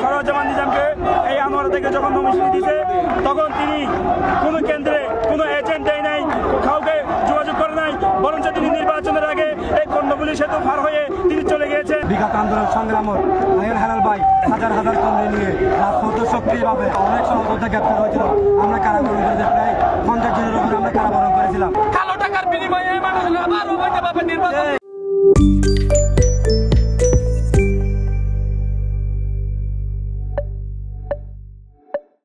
সরোজামান নিজামকে এই আনোয়ারা থেকে যখন নমিশন দিয়েছে তখন তিনি কোনো কেন্দ্রে কোনো এজেন্ট দেয় নাই, কাউকে যোগাযোগ করে নাই, বরঞ্চ তিনি নির্বাচনের আগে এই কর্ণফুলী সেতু পার হয়ে তিনি চলে গিয়েছেন। বিগত আন্দোলন সংগ্রামত হেলাল ভাই হাজার হাজার কর্মী নিয়ে রাজপথ সক্রিয়ভাবে অনেক সহযোগিতা গ্রেপ্তার হয়েছিল। আমরা কারাবরণ করেছি, প্রায় 50 জনের উপরে আমরা কারাবরণ করেছিলাম। কালো টাকার বিনিময়ে মানুষ আবার নির্বাচন